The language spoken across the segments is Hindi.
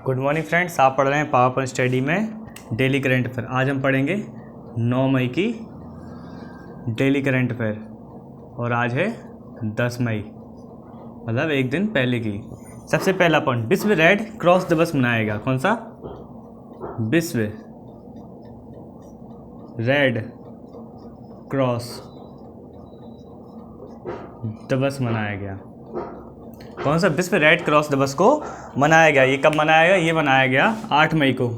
गुड मॉर्निंग फ्रेंड्स, आप पढ़ रहे हैं पावर पॉइंट स्टडी में डेली करंट अफेयर। आज हम पढ़ेंगे 9 मई की डेली करंट अफेयर और आज है 10 मई, मतलब एक दिन पहले की। सबसे पहला पॉइंट, विश्व रेड क्रॉस दिवस मनाएगा। कौन सा? विश्व रेड क्रॉस दिवस मनाया गया। कौन सा विश्व रेड क्रॉस दिवस को मनाया गया? ये कब मनाया गया? ये मनाया गया 8 मई को।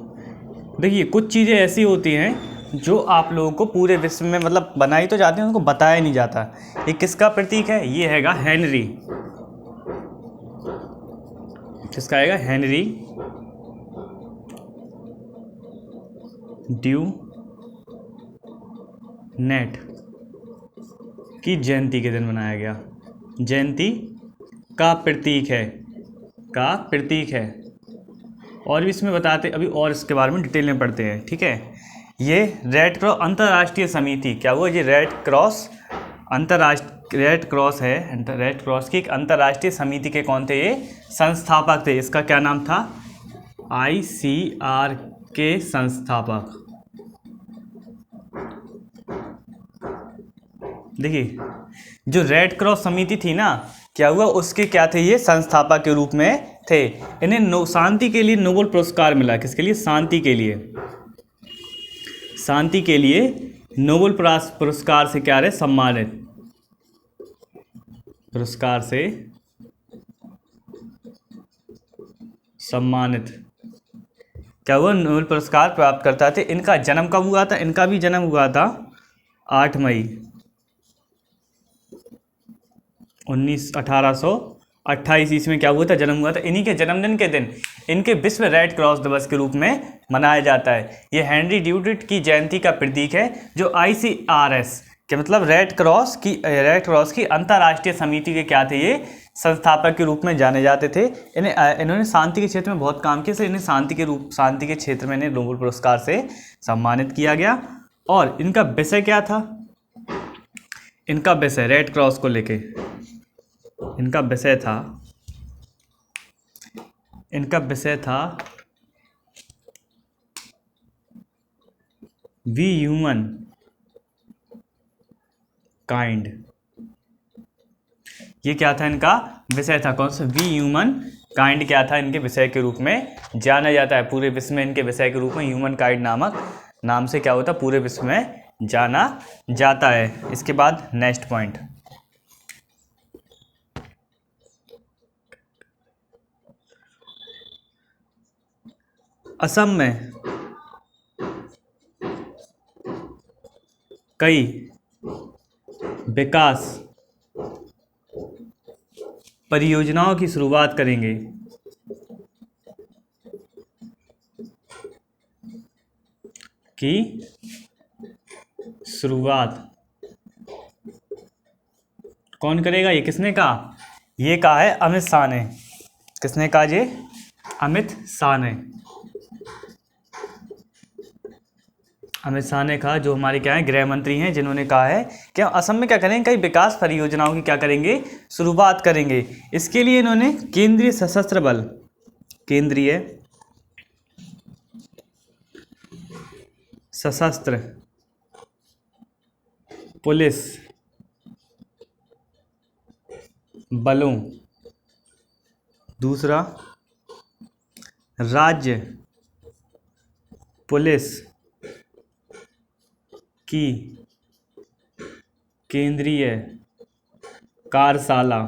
देखिए, कुछ चीज़ें ऐसी होती हैं जो आप लोगों को पूरे विश्व में मतलब बनाई तो जाती हैं, उनको बताया नहीं जाता। ये किसका प्रतीक है? ये हैगा हेनरी। किसका हैगा? हेनरी ड्यू नेट की जयंती के दिन मनाया गया। जयंती का प्रतीक है। और भी इसमें बताते, अभी और इसके बारे में डिटेल में पढ़ते हैं, ठीक है। ये रेड क्रॉस अंतर्राष्ट्रीय समिति, क्या हुआ? ये रेड क्रॉस रेड क्रॉस है। रेड क्रॉस की एक अंतर्राष्ट्रीय समिति के कौन थे? ये संस्थापक थे। इसका क्या नाम था? ICR के संस्थापक। देखिए, जो रेड क्रॉस समिति थी ना, क्या हुआ? उसके क्या थे? ये संस्थापक के रूप में थे। इन्हें शांति के लिए नोबेल पुरस्कार मिला। किसके लिए? शांति के लिए नोबेल पुरस्कार से क्या रहे? सम्मानित। क्या हुआ? नोबेल पुरस्कार प्राप्त करता थे। इनका जन्म कब हुआ था? इनका भी जन्म हुआ था 8 मई 1828 ईस्वी में। क्या हुआ था? जन्म हुआ था। इन्हीं के जन्मदिन के दिन इनके विश्व रेड क्रॉस दिवस के रूप में मनाया जाता है। ये हेनरी ड्यूडिट की जयंती का प्रतीक है, जो ICRS के मतलब रेड क्रॉस की अंतर्राष्ट्रीय समिति के क्या थे? ये संस्थापक के रूप में जाने जाते थे। इन्होंने शांति के क्षेत्र में बहुत काम किया, इन्हें शांति के क्षेत्र में इन्हें नोबेल पुरस्कार से सम्मानित किया गया। और इनका विषय क्या था? इनका विषय रेड क्रॉस को लेके इनका विषय था वी ह्यूमन काइंड। ये क्या था? इनका विषय था। कौन सा? वी ह्यूमन काइंड क्या था? इनके विषय के रूप में जाना जाता है। पूरे विश्व में इनके विषय के रूप में ह्यूमन काइंड नामक नाम से क्या होता है? पूरे विश्व में जाना जाता है। इसके बाद नेक्स्ट पॉइंट, असम में कई विकास परियोजनाओं की शुरुआत करेंगे। कौन करेगा? ये किसने कहा? ये कहा है अमित शाह ने। किसने कहा? ये अमित शाह ने कहा, जो हमारे क्या है गृह मंत्री हैं, जिन्होंने कहा है कि हम असम में क्या करेंगे? कई विकास परियोजनाओं की क्या करेंगे? शुरुआत करेंगे। इसके लिए इन्होंने केंद्रीय सशस्त्र पुलिस बलों, दूसरा राज्य पुलिस की केंद्रीय कार्यशाला।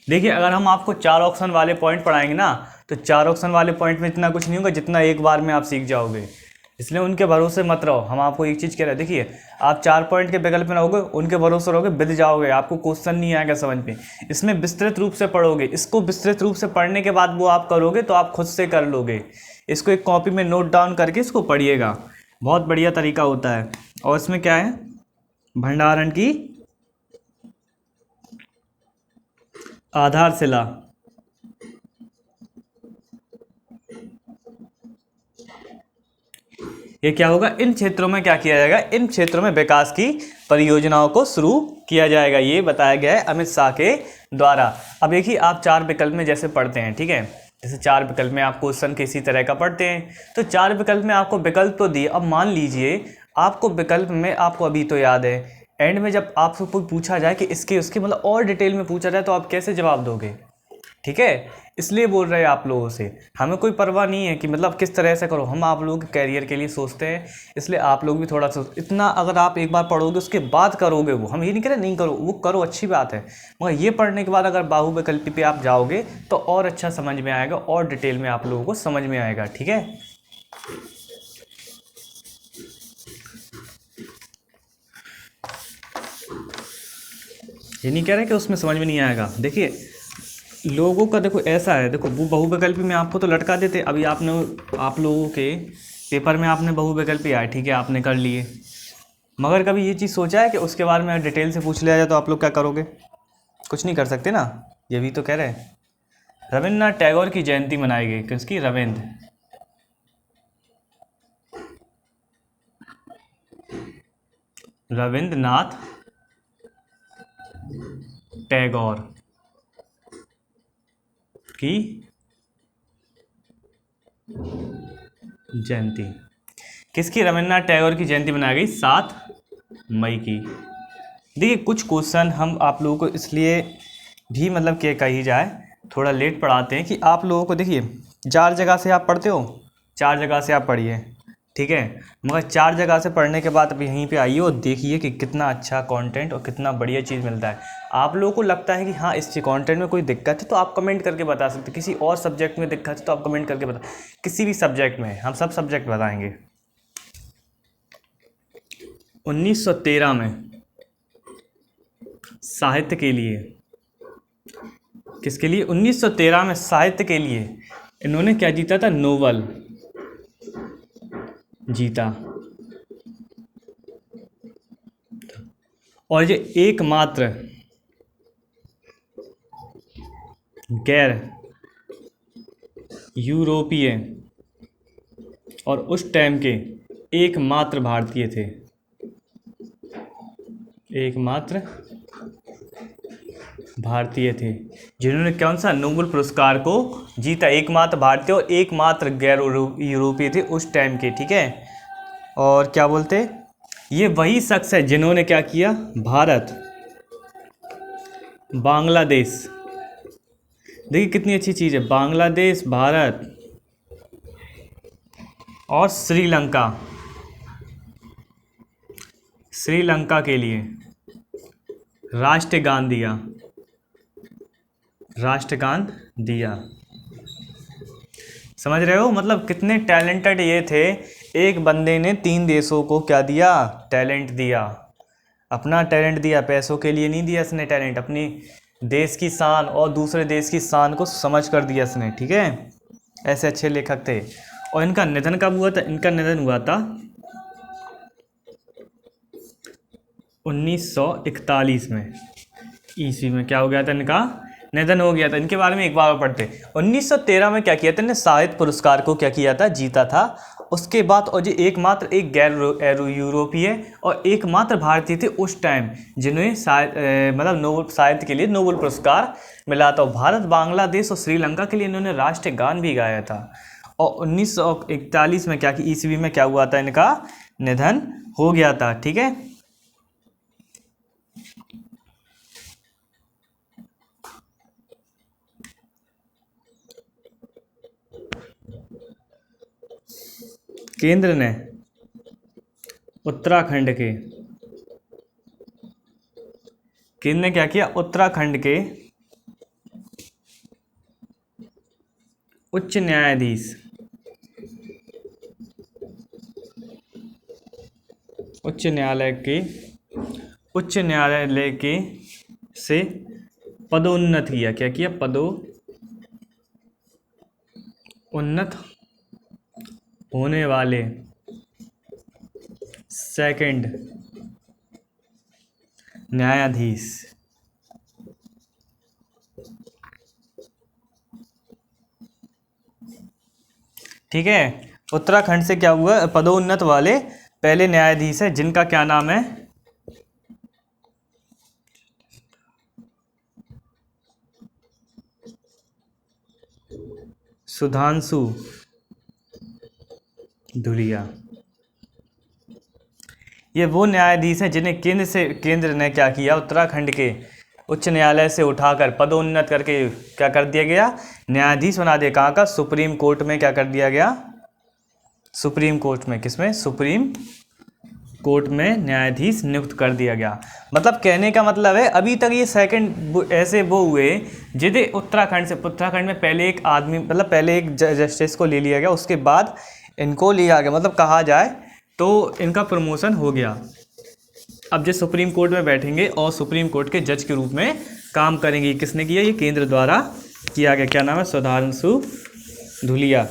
देखिए, अगर हम आपको 4 ऑप्शन वाले पॉइंट पढ़ाएंगे ना, तो 4 ऑप्शन वाले पॉइंट में इतना कुछ नहीं होगा जितना एक बार में आप सीख जाओगे। इसलिए उनके भरोसे मत रहो। हम आपको एक चीज़ कह रहे हैं, देखिए, आप 4 पॉइंट के विकल्प में रहोगे, उनके भरोसे रहोगे, बिद जाओगे, आपको क्वेश्चन नहीं आएगा समझ में। इसमें विस्तृत रूप से पढ़ोगे। इसको विस्तृत रूप से पढ़ने के बाद वो आप करोगे तो आप खुद से कर लोगे। इसको एक कॉपी में नोट डाउन करके इसको पढ़िएगा, बहुत बढ़िया तरीका होता है। और इसमें क्या है? भंडारण की आधारशिला। ये क्या होगा, इन क्षेत्रों में क्या किया जाएगा, इन क्षेत्रों में विकास की परियोजनाओं को शुरू किया जाएगा, ये बताया गया है अमित शाह के द्वारा। अब देखिए आप 4 विकल्प में जैसे पढ़ते हैं, ठीक है, जैसे 4 विकल्प में आप क्वेश्चन किसी तरह का पढ़ते हैं, तो 4 विकल्प में आपको विकल्प तो दिए। अब मान लीजिए आपको विकल्प में, आपको अभी तो याद है, एंड में जब आपसे कोई पूछा जाए कि इसके उसके मतलब और डिटेल में पूछा जाए तो आप कैसे जवाब दोगे, ठीक है। इसलिए बोल रहे हैं आप लोगों से, हमें कोई परवाह नहीं है कि मतलब किस तरह से करो, हम आप लोगों के कैरियर के लिए सोचते हैं, इसलिए आप लोग भी थोड़ा सा इतना, अगर आप एक बार पढ़ोगे उसके बाद करोगे, वो हम ये नहीं कह रहे नहीं करो, वो करो, अच्छी बात है, मगर ये पढ़ने के बाद अगर बाहुविकल्पी पे आप जाओगे तो और अच्छा समझ में आएगा, और डिटेल में आप लोगों को समझ में आएगा, ठीक है। ये नहीं कह रहे कि उसमें समझ में नहीं आएगा। देखिए लोगों का देखो ऐसा है, देखो वो बहुविकल्पी में आपको तो लटका देते, अभी आपने, आप लोगों के पेपर में आपने बहुविकल्पी आए, ठीक है, आपने कर लिए, मगर कभी ये चीज़ सोचा है कि उसके बारे में डिटेल से पूछ लिया जाए तो आप लोग क्या करोगे, कुछ नहीं कर सकते ना, ये भी तो कह रहे हैं। रविन्द्रनाथ टैगोर की जयंती मनाई गई, किसकी, रविन्द्रनाथ टैगोर की जयंती, किसकी, रविन्द्रनाथ टैगोर की जयंती मनाई गई 7 मई की। देखिए कुछ क्वेश्चन हम आप लोगों को इसलिए भी मतलब कि कही जाए थोड़ा लेट पढ़ाते हैं कि आप लोगों को, देखिए 4 जगह से आप पढ़ते हो, 4 जगह से आप पढ़िए, ठीक है, मगर 4 जगह से पढ़ने के बाद अब यहीं पे आइए और देखिए कि कितना अच्छा कंटेंट और कितना बढ़िया चीज़ मिलता है। आप लोगों को लगता है कि हाँ इस कंटेंट में कोई दिक्कत है तो आप कमेंट करके बता सकते, किसी और सब्जेक्ट में दिक्कत है तो आप कमेंट करके बता, किसी भी सब्जेक्ट में, हम सब सब्जेक्ट बताएंगे। 1913 में साहित्य के लिए, किसके लिए, 1913 में साहित्य के लिए इन्होंने क्या जीता था, नोबल जीता, और ये एकमात्र गैर यूरोपीय और उस टाइम के एकमात्र भारतीय थे, एकमात्र भारतीय थे जिन्होंने कौन सा, नोबेल पुरस्कार को जीता, एकमात्र भारतीय और एकमात्र गैर यूरोपीय थे उस टाइम के, ठीक है। और क्या बोलते, ये वही शख्स है जिन्होंने क्या किया, भारत, बांग्लादेश, देखिए कितनी अच्छी चीज़ है, बांग्लादेश, भारत और श्रीलंका, श्रीलंका के लिए राष्ट्रगान दिया, राष्ट्रगान दिया, समझ रहे हो, मतलब कितने टैलेंटेड ये थे, एक बंदे ने 3 देशों को क्या दिया, टैलेंट दिया, अपना टैलेंट दिया, पैसों के लिए नहीं दिया इसने टैलेंट, अपनी देश की शान और दूसरे देश की शान को समझ कर दिया इसने, ठीक है। ऐसे अच्छे लेखक थे। और इनका निधन कब हुआ था, इनका निधन हुआ था 1941 में, ईस्वी में क्या हो गया था, इनका निधन हो गया था। इनके बारे में एक बार पढ़ते, 1913 में क्या किया था, इन्हें साहित्य पुरस्कार को क्या किया था, जीता था। उसके बाद और ये एकमात्र एक गैर यूरोपीय और एकमात्र भारतीय थे उस टाइम जिन्हें मतलब नोबेल साहित्य के लिए नोबेल पुरस्कार मिला था। भारत, बांग्लादेश और श्रीलंका के लिए इन्होंने राष्ट्रगान भी गाया था। और 1941 में क्या कि ईस्वी में क्या हुआ था, इनका निधन हो गया था, ठीक है। केंद्र ने उत्तराखंड के, केंद्र ने क्या किया, उत्तराखंड के उच्च न्यायाधीश, उच्च न्यायालय के से पदोन्नत किया, क्या किया, पदोन्नत होने वाले सेकंड न्यायाधीश, ठीक है। उत्तराखंड से क्या हुआ, पदोन्नत वाले पहले न्यायाधीश है जिनका क्या नाम है, सुधांशु धुलिया। ये वो न्यायाधीश हैं जिन्हें केंद्र ने क्या किया, उत्तराखंड के उच्च न्यायालय से उठाकर पदोन्नत करके क्या कर दिया गया, न्यायाधीश बना दिया। कहाँ का, सुप्रीम कोर्ट में क्या कर दिया गया, सुप्रीम कोर्ट में, किसमें, सुप्रीम कोर्ट में न्यायाधीश नियुक्त कर दिया गया। मतलब कहने का मतलब है अभी तक ये सेकंड ऐसे वो हुए जिन्हें उत्तराखंड में पहले एक आदमी, मतलब पहले एक जस्टिस को ले लिया गया, उसके बाद इनको लिया गया, मतलब कहा जाए तो इनका प्रमोशन हो गया। अब जो सुप्रीम कोर्ट में बैठेंगे और सुप्रीम कोर्ट के जज के रूप में काम करेंगे। किसने किया, ये केंद्र द्वारा किया गया। क्या नाम है, सुधांशु धुलिया।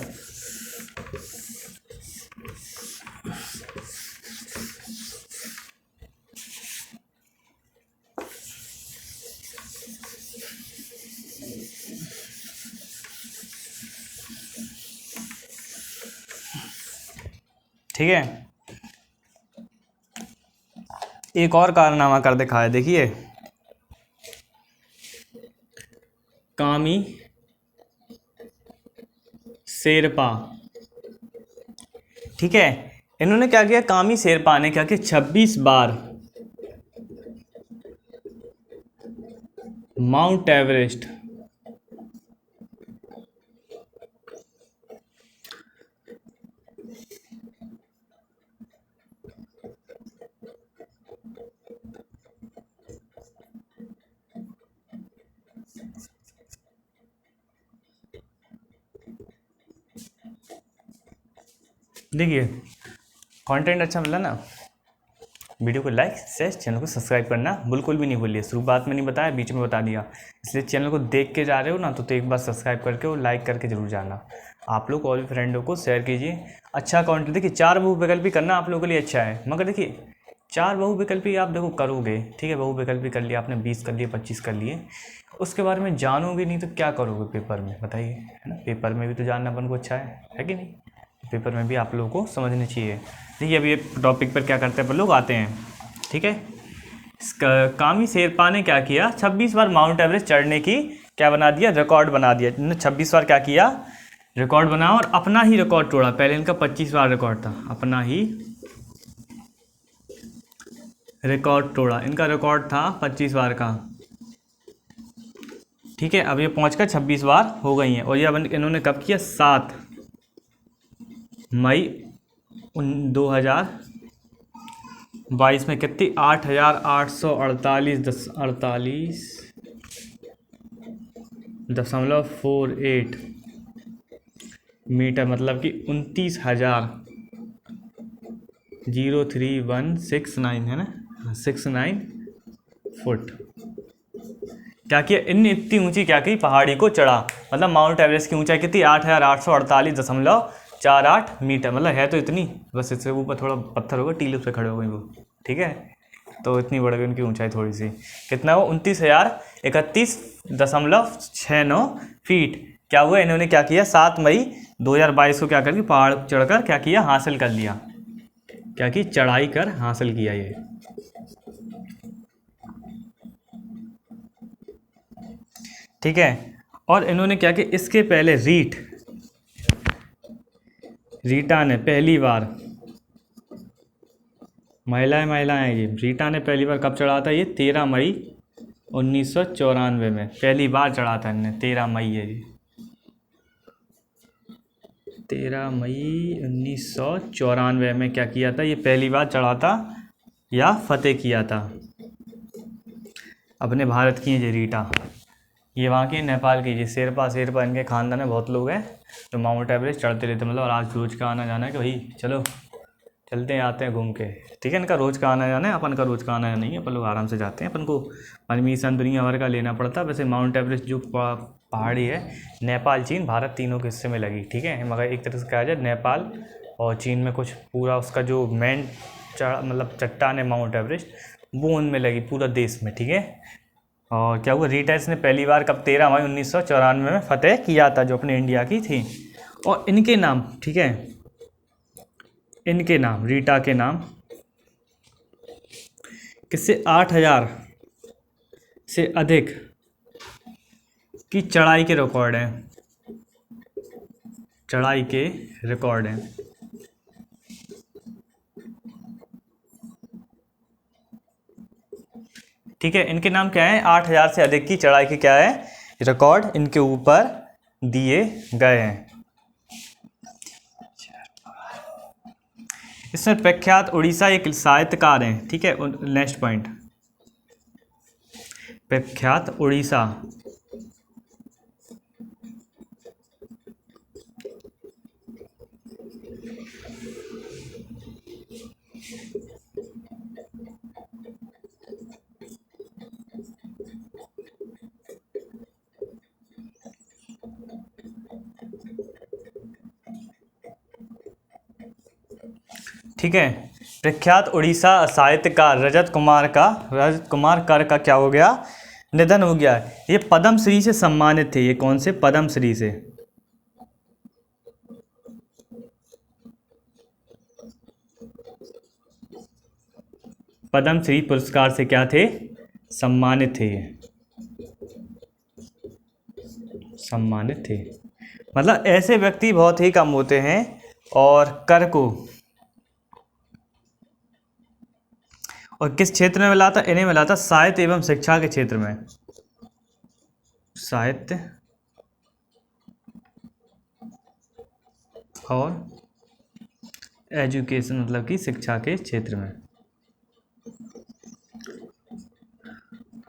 ठीक है, एक और कारनामा कर दिखाया, देखिए, कामी शेरपा। ठीक है, इन्होंने क्या किया, कामी शेरपा ने क्या किया, 26 बार माउंट एवरेस्ट देखिए, कंटेंट अच्छा मिला ना, वीडियो को लाइक शेयर, चैनल को सब्सक्राइब करना बिल्कुल भी नहीं भूलिए। शुरुआत में नहीं बताया, बीच में बता दिया, इसलिए चैनल को देख के जा रहे हो ना तो एक बार सब्सक्राइब करके और लाइक करके जरूर जाना। आप लोग और भी फ्रेंडों को शेयर कीजिए। अच्छा कंटेंट, देखिए 4 बहुविकल्पी करना आप लोगों के लिए अच्छा है, मगर देखिए 4 बहुविकल्पी आप देखो करोगे, ठीक है, बहुविकल्पी कर लिया आपने, 20 कर लिए, 25 कर लिए, उसके बारे में जानोगे नहीं तो क्या करोगे पेपर में, बताइए, है ना। पेपर में भी तो जानना अपन को अच्छा है कि नहीं, पेपर में भी आप लोगों को समझनी चाहिए। देखिए अभी ये टॉपिक पर क्या करते हैं अपन लोग, आते हैं, ठीक है। कामी शेरपा ने क्या किया, 26 बार माउंट एवरेस्ट चढ़ने की क्या बना दिया, रिकॉर्ड बना दिया। इन्होंने 26 बार क्या किया, रिकॉर्ड बनाया और अपना ही रिकॉर्ड तोड़ा। पहले इनका 25 बार रिकॉर्ड था, अपना ही रिकॉर्ड तोड़ा। इनका रिकॉर्ड था 25 बार का, ठीक है। अब ये पहुंचकर 26 बार हो गई हैं। और ये इन्होंने कब किया, 7 मई 2022 में। कितनी, 8,848.48 मीटर, मतलब कि 29,003,169 है ना, 69 फुट। क्या किया इनने, इतनी ऊंची क्या की, पहाड़ी को चढ़ा। मतलब माउंट एवरेस्ट की ऊंचाई कितनी, 8,848.48 मीटर, मतलब है तो इतनी, बस इससे ऊपर थोड़ा पत्थर होगा, टीले से खड़े हो गए वो, ठीक है। तो इतनी बढ़ गई उनकी ऊंचाई थोड़ी सी, कितना हो, 29,031.69 फीट। क्या हुआ, इन्होंने क्या किया, 7 मई 2022 को क्या करके पहाड़ चढ़कर क्या किया, हासिल कर लिया, क्या की, चढ़ाई कर हासिल किया ये। ठीक है, और इन्होंने क्या किया, इसके पहले रीटा ने पहली बार, महिलाएं ये, रीटा ने पहली बार कब चढ़ा था, ये 13 मई 1994 में पहली बार चढ़ा था इन्होंने, 13 मई है ये, 13 मई 1994 में क्या किया था, ये पहली बार चढ़ा था या फतेह किया था। अपने भारत की ये रीटा, ये वहाँ की, नेपाल की जी शेरपा इनके ख़ानदान में बहुत लोग हैं जो माउंट एवरेस्ट चढ़ते रहते, मतलब। और आज रोज़ का आना जाना है कि भाई चलो चलते हैं, आते हैं घूम के, ठीक है। इनका रोज़ का आना जाना है, अपन का रोज़ का आना जाना नहीं है, अपन लोग आराम से जाते हैं, अपन को परमिशन दुनिया भर का लेना पड़ता है। वैसे माउंट एवरेस्ट जो पहाड़ी है, नेपाल, चीन, भारत तीनों के हिस्से में लगी, ठीक है। मगर एक तरह से कहा जाए नेपाल और चीन में कुछ पूरा उसका जो मेन मतलब चट्टान है माउंट एवरेस्ट, वो उनमें लगी पूरा देश में, ठीक है। और क्या हुआ, रीटा ने पहली बार कब, 13 मई 1994 में फतेह किया था, जो अपने इंडिया की थी। और इनके नाम, ठीक है, इनके नाम, रीटा के नाम किससे 8,000 से अधिक की चढ़ाई के रिकॉर्ड हैं, चढ़ाई के रिकॉर्ड हैं। ठीक है, इनके नाम क्या है? 8,000 से अधिक की चढ़ाई के क्या है? रिकॉर्ड इनके ऊपर दिए गए हैं। इसमें प्रख्यात उड़ीसा एक साहित्यकार हैं। ठीक है, नेक्स्ट पॉइंट, प्रख्यात उड़ीसा ठीक है, प्रख्यात उड़ीसा साहित्यकार रजत कुमार कर का क्या हो गया? निधन हो गया। ये पद्मश्री से सम्मानित थे। ये कौन से? पद्मश्री से, पद्मश्री पुरस्कार से क्या थे? सम्मानित थे। सम्मानित थे। मतलब ऐसे व्यक्ति बहुत ही कम होते हैं। और कर को और किस क्षेत्र में मिला था? इन्हें मिला था साहित्य एवं शिक्षा के क्षेत्र में। साहित्य और एजुकेशन मतलब कि शिक्षा के क्षेत्र में,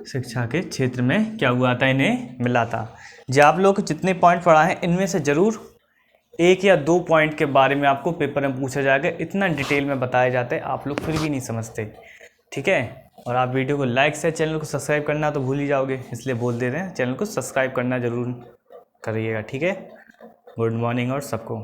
शिक्षा के क्षेत्र में क्या हुआ था? इन्हें मिला था। जो आप लोग जितने पॉइंट पढ़ा है इनमें से ज़रूर 1 या 2 पॉइंट के बारे में आपको पेपर में पूछा जाएगा। इतना डिटेल में बताया जाता है, आप लोग फिर भी नहीं समझते। ठीक है, और आप वीडियो को लाइक से चैनल को सब्सक्राइब करना तो भूल ही जाओगे, इसलिए बोल दे रहे हैं चैनल को सब्सक्राइब करना ज़रूर करिएगा। ठीक है, गुड मॉर्निंग और सबको।